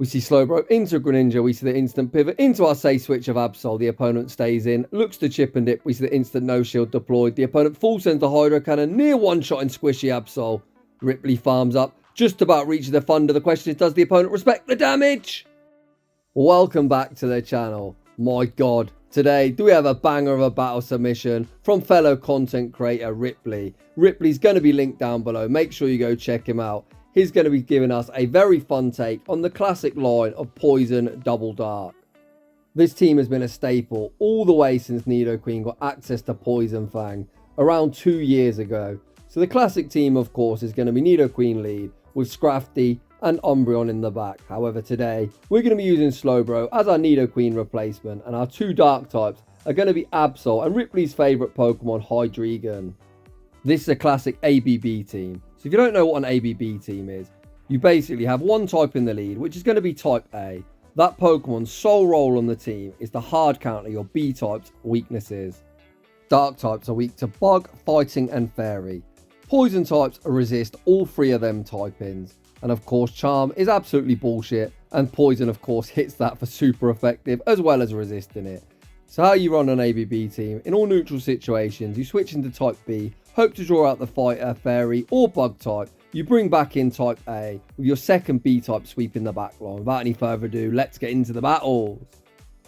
We see Slowbro into Greninja, we see the instant pivot into our safe switch of Avsol, the opponent stays in, looks to chip and dip, we see the instant no shield deployed, the opponent full sends the Hydro Cannon, near one shot in squishy Avsol. Ripley farms up, just about reaches the Thunder, the question is does the opponent respect the damage? Welcome back to the channel. My god, today do we have a banger of a battle submission from fellow content creator Ripley. Ripley's going to be linked down below, make sure you go check him out. He's going to be giving us a very fun take on the classic line of Poison Double Dark. This team has been a staple all the way since Nidoqueen got access to Poison Fang around 2 years ago. So the classic team of course is going to be Nidoqueen lead with Scrafty and Umbreon in the back. However today we're going to be using Slowbro as our Nidoqueen replacement, and our two dark types are going to be Absol and Ripley's favourite Pokemon Hydreigon. This is a classic ABB team. So if you don't know what an ABB team is, you basically have one type in the lead, which is going to be type A. That Pokemon's sole role on the team is to hard counter your B type's weaknesses. Dark types are weak to Bug, Fighting and Fairy. Poison types resist all three of them typings. And of course Charm is absolutely bullshit, and Poison of course hits that for super effective as well as resisting it. So how you run an ABB team: in all neutral situations you switch into type B, hope to draw out the Fighter, Fairy or Bug type, you bring back in type A with your second B type sweeping the back line. Without any further ado, let's get into the battles.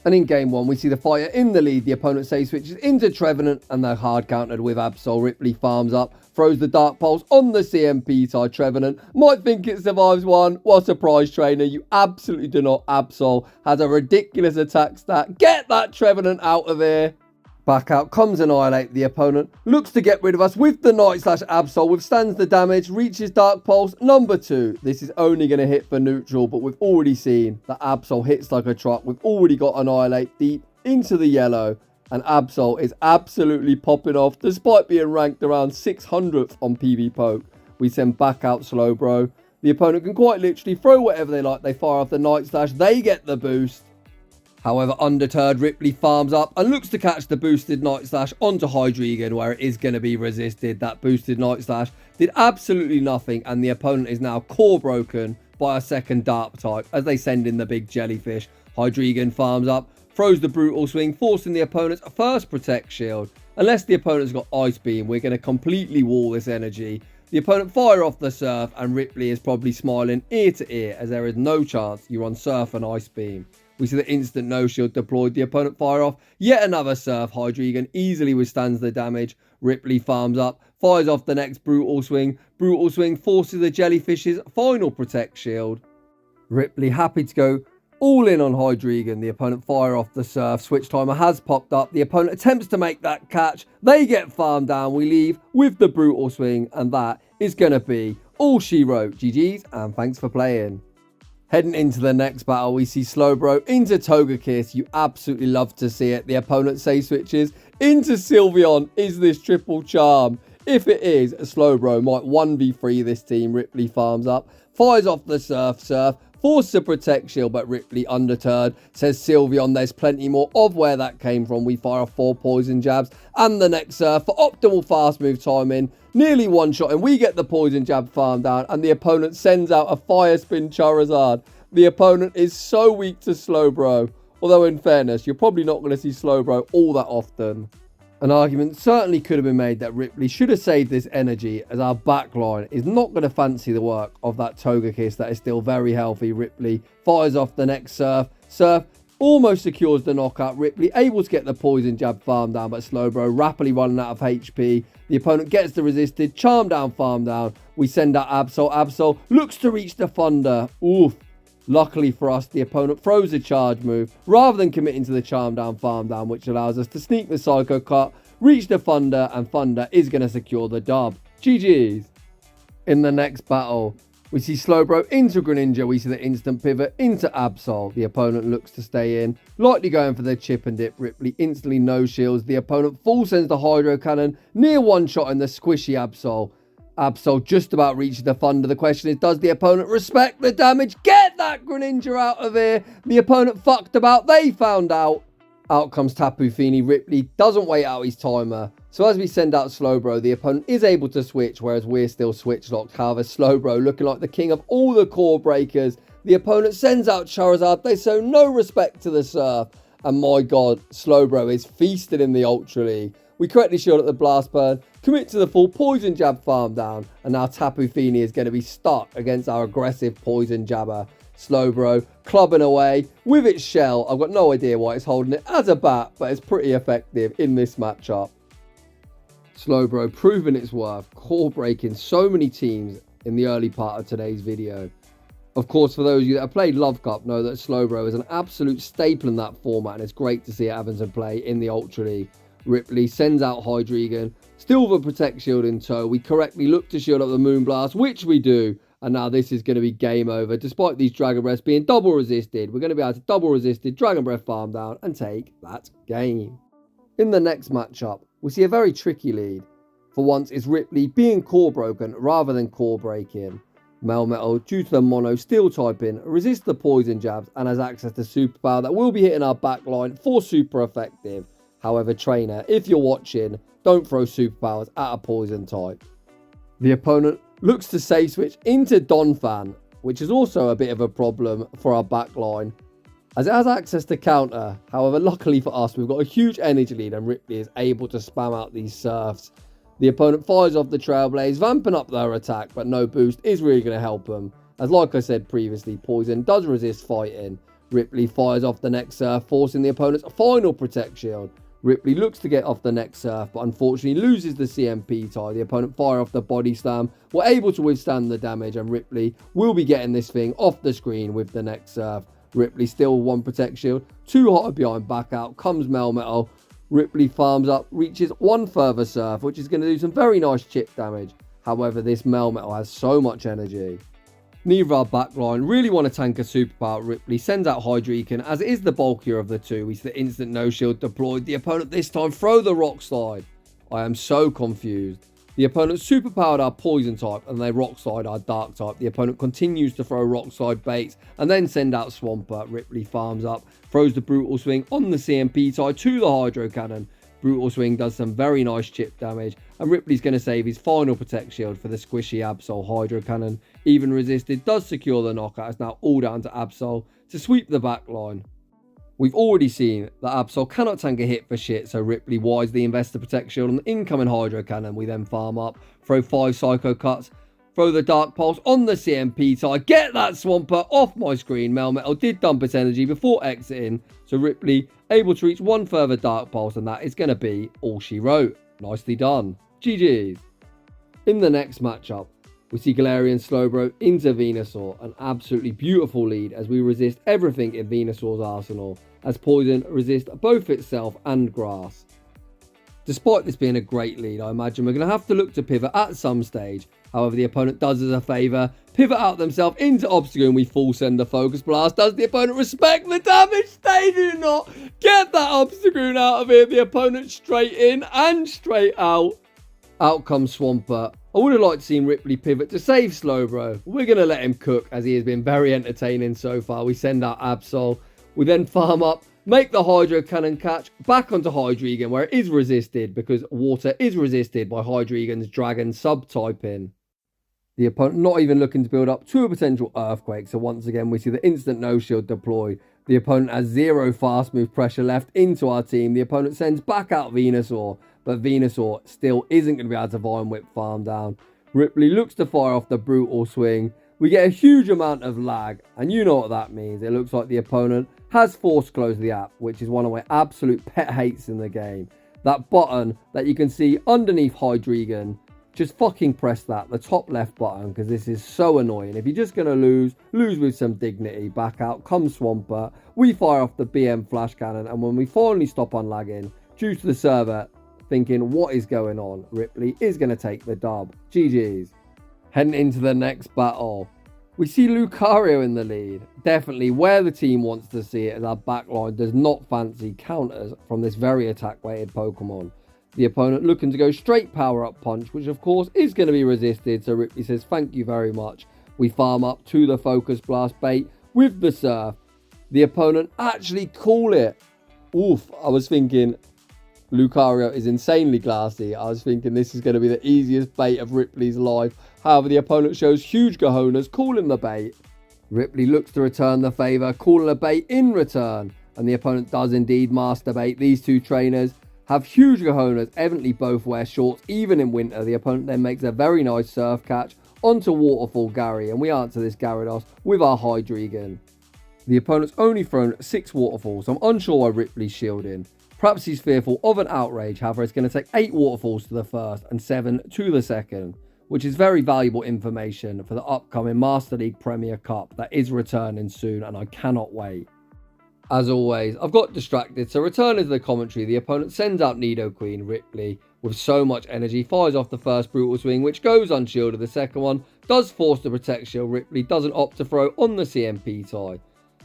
And in game 1 we see the Fighter in the lead, the opponent safe switches into Trevenant and they're hard countered with Absol. Ripley farms up, throws the Dark Pulse on the CMP side. Trevenant might think it survives one. What a surprise, trainer, you absolutely do not. Absol has a ridiculous attack stat. Get that Trevenant out of here. Back out comes Annihilate, the opponent looks to get rid of us with the Night Slash. Absol withstands the damage, reaches Dark Pulse number 2. This is only going to hit for neutral, but we've already seen that Absol hits like a truck. We've already got Annihilate deep into the yellow, and Absol is absolutely popping off despite being ranked around 600th on PV Poke. We send back out Slowbro. The opponent can quite literally throw whatever they like. They fire off the Night Slash, they get the boost. However, undeterred, Ripley farms up and looks to catch the boosted Night Slash onto Hydreigon, where it is going to be resisted. That boosted Night Slash did absolutely nothing, and the opponent is now core broken by a second Dark type as they send in the big jellyfish. Hydreigon farms up, throws the Brutal Swing, forcing the opponent's first Protect Shield. Unless the opponent's got Ice Beam, we're going to completely wall this energy. The opponent fire off the Surf, and Ripley is probably smiling ear to ear as there is no chance you run Surf and Ice Beam. We see the instant no shield deployed, the opponent fire off yet another Surf. Hydreigon easily withstands the damage. Ripley farms up, fires off the next Brutal Swing. Brutal Swing forces the Jellyfish's final Protect Shield. Ripley happy to go all in on Hydreigon. The opponent fire off the Surf. Switch timer has popped up. The opponent attempts to make that catch. They get farmed down. We leave with the Brutal Swing, and that is going to be all she wrote. GG's and thanks for playing. Heading into the next battle, we see Slowbro into Togekiss. You absolutely love to see it. The opponent safe switches into Sylveon. Is this triple charm? If it is, Slowbro might 1v3 this team. Ripley farms up, fires off the Surf, forces a Protect Shield, but Ripley undeterred says Sylveon, there's plenty more of where that came from. We fire off 4 poison jabs and the next Surf for optimal fast move timing. Nearly one shot and we get the poison jab farm down, and the opponent sends out a Fire Spin Charizard. The opponent is so weak to Slowbro, although in fairness you're probably not going to see Slowbro all that often. An argument certainly could have been made that Ripley should have saved this energy, as our backline is not going to fancy the work of that Togekiss that is still very healthy. Ripley fires off the next Surf. Surf almost secures the knockout. Ripley able to get the poison jab farm down, but Slowbro rapidly running out of HP. The opponent gets the resisted, charm down, farm down. We send out Avsol. Avsol looks to reach the Thunder. Oof. Luckily for us, the opponent throws a charge move rather than committing to the charm down, farm down, which allows us to sneak the Psycho Cut, reach the Thunder, and Thunder is going to secure the dub. GG's. In the next battle, we see Slowbro into Greninja. We see the instant pivot into Absol. The opponent looks to stay in, lightly going for the chip and dip. Ripley instantly no shields. The opponent full sends the Hydro Cannon, near one shot in the squishy Absol. Avsol just about reaches the Thunder. The question is, does the opponent respect the damage? Get that Greninja out of here. The opponent fucked about. They found out. Out comes Tapu Fini. Ripley doesn't wait out his timer. So as we send out Slowbro, the opponent is able to switch, whereas we're still switch locked. However, Slowbro looking like the king of all the core breakers, The opponent sends out Charizard. They show no respect to the Surf. And my god, Slowbro is feasted in the Ultra League. We correctly shield at the Blast Burn, commit to the full Poison Jab farm down, and now Tapu Fini is going to be stuck against our aggressive Poison Jabber. Slowbro clubbing away with its shell. I've got no idea why it's holding it as a bat, but it's pretty effective in this matchup. Slowbro proving its worth, core breaking so many teams in the early part of today's video. Of course, for those of you that have played Love Cup know that Slowbro is an absolute staple in that format, and it's great to see it having some play in the Ultra League. Ripley sends out Hydreigon, still with a Protect Shield in tow. We correctly look to shield up the Moonblast, which we do. And now this is going to be game over. Despite these Dragon Breaths being double resisted, we're going to be able to double resisted Dragon Breath farm down and take that game. In the next matchup, we see a very tricky lead. For once, it's Ripley being core broken rather than core breaking. Melmetal, due to the mono steel typing, resists the poison jabs and has access to superpower that will be hitting our backline for super effective. However, trainer, if you're watching, don't throw superpowers at a poison type. The opponent looks to safe switch into Donphan, which is also a bit of a problem for our backline, as it has access to counter. However, luckily for us, we've got a huge energy lead and Ripley is able to spam out these Surfs. The opponent fires off the Trailblaze, vamping up their attack, but no boost is really going to help them. As like I said previously, Poison does resist fighting. Ripley fires off the next Surf, forcing the opponent's final Protect Shield. Ripley looks to get off the next Surf, but unfortunately loses the CMP tie. The opponent fire off the Body Slam. We're able to withstand the damage, and Ripley will be getting this thing off the screen with the next Surf. Ripley still one Protect Shield. Too hot behind, back out comes Melmetal. Ripley farms up, reaches one further Surf, which is going to do some very nice chip damage. However, this Melmetal has so much energy. Neither our backline really want to tank a superpower. Ripley sends out Hydreigon, as it is the bulkier of the two. We see the instant no shield deployed. The opponent this time throw the Rock Slide. I am so confused. The opponent superpowered our Poison type and they Rock Slide our Dark type. The opponent continues to throw Rock Slide baits and then send out Swampert. Ripley farms up, throws the Brutal Swing on the CMP tie to the Hydro Cannon. Brutal Swing does some very nice chip damage, and Ripley's going to save his final Protect Shield for the squishy Avsol Hydro Cannon. Even resisted, does secure the knockout. It's now all down to Avsol to sweep the back line. We've already seen that Avsol cannot tank a hit for shit, so Ripley wisely invests the Protect Shield on the incoming Hydro Cannon. We then farm up, throw 5 Psycho Cuts, throw the Dark Pulse on the CMP tie, get that Swampert off my screen. Melmetal did dump its energy before exiting, so Ripley able to reach one further Dark Pulse, and that is going to be all she wrote. Nicely done. GG's. In the next matchup, we see Galarian Slowbro into Venusaur, an absolutely beautiful lead as we resist everything in Venusaur's arsenal, as Poison resists both itself and Grass. Despite this being a great lead, I imagine we're going to have to look to pivot at some stage. However, the opponent does us a favour, pivot out themselves into Obstagoon. We full send the Focus Blast. Does the opponent respect the damage? They do not. Get that Obstagoon out of here. The opponent straight in and straight out. Out comes Swampert. I would have liked to see Ripley pivot to save Slowbro. We're going to let him cook as he has been very entertaining so far. We send out Avsol. We then farm up, make the Hydro Cannon catch back onto Hydreigon where it is resisted because water is resisted by Hydreigon's Dragon subtyping. The opponent not even looking to build up to a potential Earthquake, so once again we see the instant no shield deployed. The opponent has 0 fast move pressure left into our team. The opponent sends back out Venusaur, but Venusaur still isn't going to be able to Vine Whip farm down. Ripley looks to fire off the Brutal Swing. We get a huge amount of lag, and you know what that means. It looks like the opponent has force closed the app, which is one of my absolute pet hates in the game. That button that you can see underneath Hydreigon, just fucking press that, the top left button, because this is so annoying. If you're just going to lose with some dignity. Back out comes Swampert. We fire off the BM Flash Cannon, and when we finally stop on lagging, due to the server thinking what is going on, Ripley is going to take the dub. GG's. Heading into the next battle, we see Lucario in the lead. Definitely where the team wants to see it, as our backline does not fancy counters from this very attack-weighted Pokemon. The opponent looking to go straight power-up punch, which of course is going to be resisted, so Ripley says thank you very much. We farm up to the Focus Blast bait with the Surf. The opponent actually call it. Oof, I was thinking Lucario is insanely glassy. I was thinking this is going to be the easiest bait of Ripley's life. However, the opponent shows huge cojones, calling the bait. Ripley looks to return the favour, calling a bait in return, and the opponent does indeed masturbate. These two trainers have huge cojones, evidently both wear shorts even in winter. The opponent then makes a very nice surf catch onto Waterfall Gary, and we answer this Gyarados with our Hydreigon. The opponent's only thrown 6 waterfalls, so I'm unsure why Ripley's shielding. Perhaps he's fearful of an outrage, however it's going to take 8 waterfalls to the first and 7 to the second, which is very valuable information for the upcoming Master League Premier Cup that is returning soon, and I cannot wait. As always, I've got distracted, so returning to the commentary, the opponent sends out Nidoqueen. Ripley, with so much energy, fires off the first Brutal Swing, which goes unshielded. The second one does force the Protect Shield. Ripley doesn't opt to throw on the CMP tie.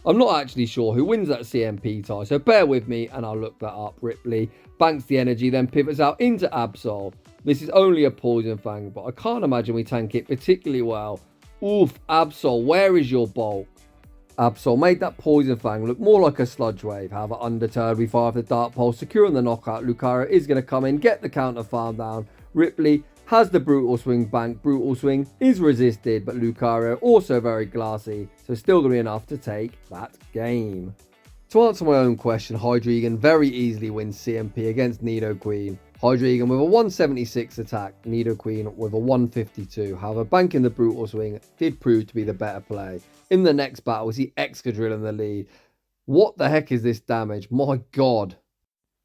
I'm not actually sure who wins that CMP tie, so bear with me and I'll look that up. Ripley banks the energy, then pivots out into Avsol. This is only a Poison Fang, but I can't imagine we tank it particularly well. Oof, Avsol, where is your bulk? Avsol made that Poison Fang look more like a Sludge Wave. However, undeterred, we fire off the Dark Pulse, securing the knockout. Lucario is going to come in, get the counter farm down. Ripley has the Brutal Swing bank. Brutal Swing is resisted, but Lucario also very glassy, so still going to be enough to take that game. To answer my own question, Hydreigon very easily wins CMP against Nidoqueen. Hydreigon with a 176 attack, Nidoqueen with a 152. However, banking the Brutal Swing did prove to be the better play. In the next battle, we see Excadrill in the lead. What the heck is this damage? My god.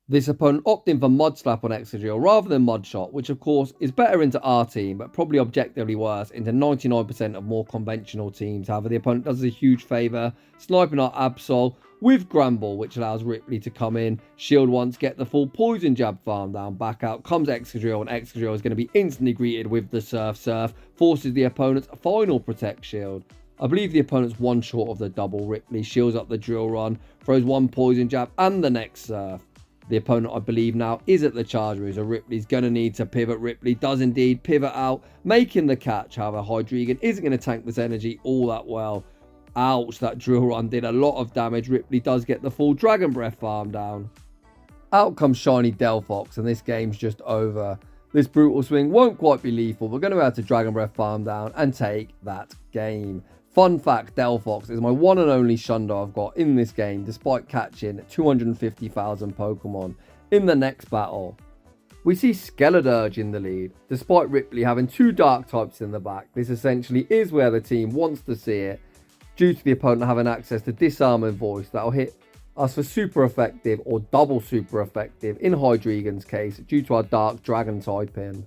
This opponent opting for Mud Slap on Excadrill rather than Mud Shot, which of course is better into our team, but probably objectively worse into 99% of more conventional teams. However, the opponent does us a huge favour, sniping our Absol with Gramble, which allows Ripley to come in, shield once, get the full Poison Jab farm down, back out, comes Excadrill, and Excadrill is going to be instantly greeted with the Surf. Surf forces the opponent's final Protect Shield. I believe the opponent's one short of the double. Ripley shields up the Drill Run, throws one Poison Jab and the next Surf. The opponent, I believe now, is at the charge move, so Ripley's going to need to pivot. Ripley does indeed pivot out, making the catch. However, Hydreigon isn't going to tank this energy all that well. Ouch, that Drill Run did a lot of damage. Ripley does get the full Dragon Breath farm down. Out comes Shiny Delphox, and this game's just over. This Brutal Swing won't quite be lethal. We're going to be able to Dragon Breath farm down and take that game. Fun fact, Delphox is my one and only Shundo I've got in this game, despite catching 250,000 Pokemon. In the next battle, we see Skeledirge in the lead. Despite Ripley having 2 Dark types in the back, this essentially is where the team wants to see it, due to the opponent having access to Disarming Voice that will hit us for super effective or double super effective in Hydreigon's case, due to our Dark Dragon typing.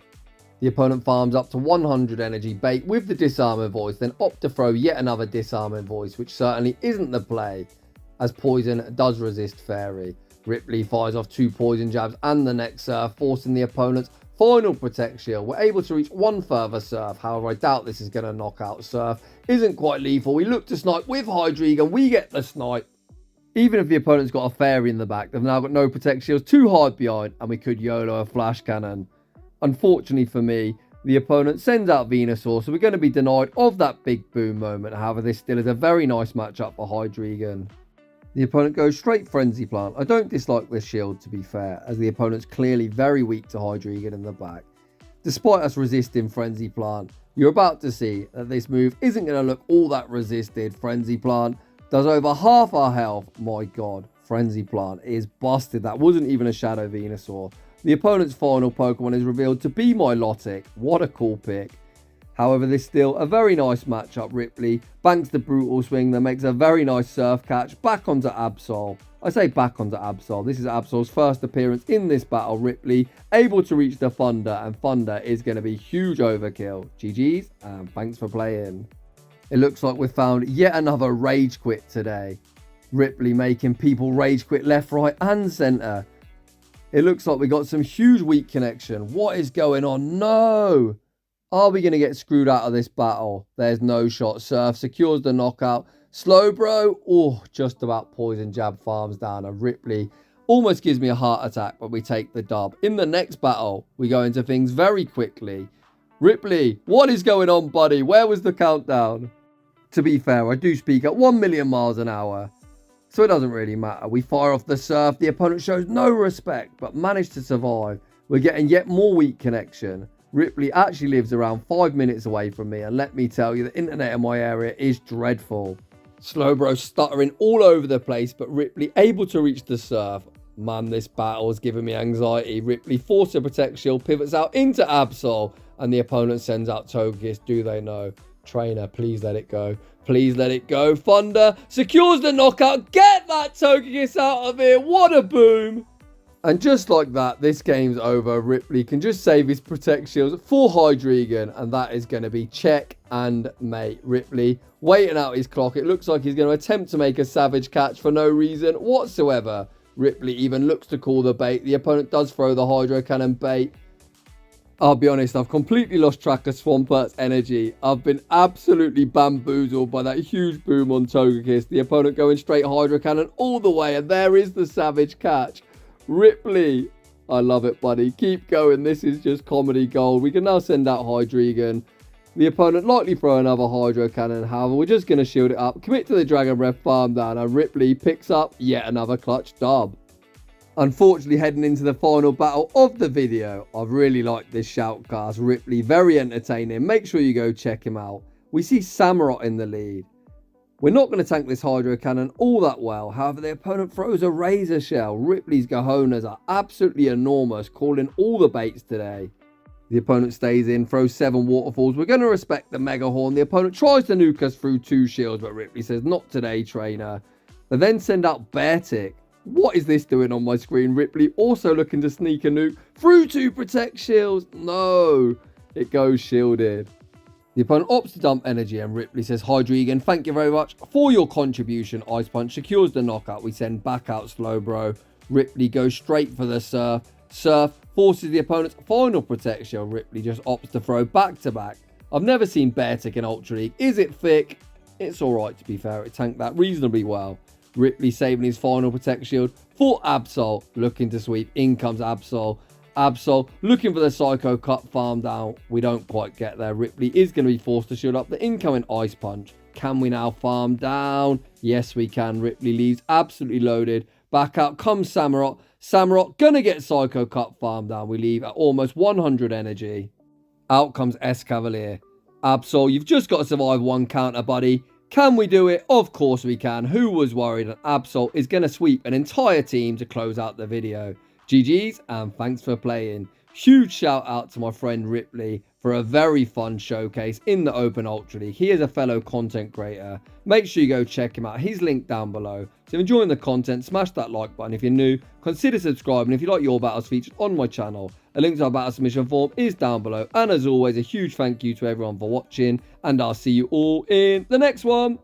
The opponent farms up to 100 energy bait with the Disarming Voice, then opt to throw yet another Disarming Voice, which certainly isn't the play, as Poison does resist Fairy. Ripley fires off 2 Poison Jabs and the next Surf, forcing the opponent's final Protect Shield. We're able to reach one further Surf, however I doubt this is going to knock out. Surf isn't quite lethal. We look to snipe with Hydreigon, we get the snipe. Even if the opponent's got a Fairy in the back, they've now got no Protect Shields to hide behind, and we could YOLO a Flash Cannon. Unfortunately for me, the opponent sends out Venusaur, so we're going to be denied of that big boom moment. However, this still is a very nice matchup for Hydreigon. The opponent goes straight Frenzy Plant. I don't dislike this shield, to be fair, as the opponent's clearly very weak to Hydreigon in the back. Despite us resisting Frenzy Plant, you're about to see that this move isn't going to look all that resisted. Frenzy Plant does over half our health. My god, Frenzy Plant is busted. That wasn't even a Shadow Venusaur. The opponent's final Pokemon is revealed to be Milotic. What a cool pick. However, this is still a very nice matchup. Ripley banks the Brutal Swing, then makes a very nice Surf catch back onto Absol. I say back onto Absol. This is Absol's first appearance in this battle. Ripley able to reach the Thunder, and Thunder is going to be huge overkill. GG's, and thanks for playing. It looks like we've found yet another Rage Quit today. Ripley making people Rage Quit left, right and centre. It looks like we got some huge weak connection. What is going on? No! Are we going to get screwed out of this battle? There's no shot. Surf secures the knockout. Slowbro, oh, just about Poison Jab farms down. And Ripley almost gives me a heart attack, but we take the dub. In the next battle, we go into things very quickly. Ripley, what is going on, buddy? Where was the countdown? To be fair, I do speak at 1 million miles an hour. So it doesn't really matter. We fire off the Surf. The opponent shows no respect, but managed to survive. We're getting yet more weak connection. Ripley actually lives around 5 minutes away from me, and let me tell you, the internet in my area is dreadful. Slowbro stuttering all over the place, but Ripley able to reach the surf. Man, this battle is giving me anxiety. Ripley forces a Protect Shield, pivots out into Avsol, and the opponent sends out Togekiss. Do they know? Trainer, please let it go. Please let it go. Thunder secures the knockout. Get that Togekiss out of here. What a boom. And just like that, this game's over. Ripley can just save his Protect Shields for Hydreigon, and that is going to be check and mate. Ripley waiting out his clock. It looks like he's going to attempt to make a Savage catch for no reason whatsoever. Ripley even looks to call the bait. The opponent does throw the Hydro Cannon bait. I'll be honest, I've completely lost track of Swampert's energy. I've been absolutely bamboozled by that huge boom on Togekiss. The opponent going straight Hydro Cannon all the way, and there is the Savage catch. Ripley, I love it, buddy. Keep going. This is just comedy gold. We can now send out Hydreigon. The opponent likely throw another Hydro Cannon. However, we're just going to shield it up, commit to the Dragon Breath, farm down, and Ripley picks up yet another clutch dub. Unfortunately, heading into the final battle of the video, I've really liked this shoutcast. Ripley, very entertaining. Make sure you go check him out. We see Samurott in the lead. We're not going to tank this Hydro Cannon all that well. However, the opponent throws a Razor Shell. Ripley's Gahonas are absolutely enormous, calling all the baits today. The opponent stays in, throws 7 Waterfalls. We're going to respect the Mega Horn. The opponent tries to nuke us through 2 shields, but Ripley says, not today, trainer. They then send out Beartic. What is this doing on my screen? Ripley also looking to sneak a nuke through 2 Protect Shields. No, it goes shielded. The opponent opts to dump energy, and Ripley says, Hydreigon, thank you very much for your contribution. Ice Punch secures the knockout. We send back out Slowbro. Ripley goes straight for the Surf. Surf forces the opponent's final Protect Shield. Ripley just opts to throw back to back. I've never seen Beartic in Ultra League. Is it thick? It's alright, to be fair. It tanked that reasonably well. Ripley saving his final Protect Shield for Avsol. Looking to sweep. In comes Avsol. Avsol looking for the Psycho Cut farm down. We don't quite get there. Ripley is going to be forced to shield up the incoming Ice Punch. Can we now farm down? Yes, we can. Ripley leaves absolutely loaded. Back out comes Samurott. Samurott gonna get Psycho Cut farm down. We leave at almost 100 energy. Out comes Escavalier. Absol, you've just got to survive 1 counter, buddy. Can we do it? Of course we can. Who was worried? And Absol is going to sweep an entire team to close out the video. GG's and thanks for playing. Huge shout out to my friend Ripley for a very fun showcase in the Open Ultra League. He is a fellow content creator. Make sure you go check him out. He's linked down below. So if you're enjoying the content, smash that like button. If you're new, consider subscribing. If you like your battles featured on my channel, a link to our battle submission form is down below. And as always, a huge thank you to everyone for watching. And I'll see you all in the next one.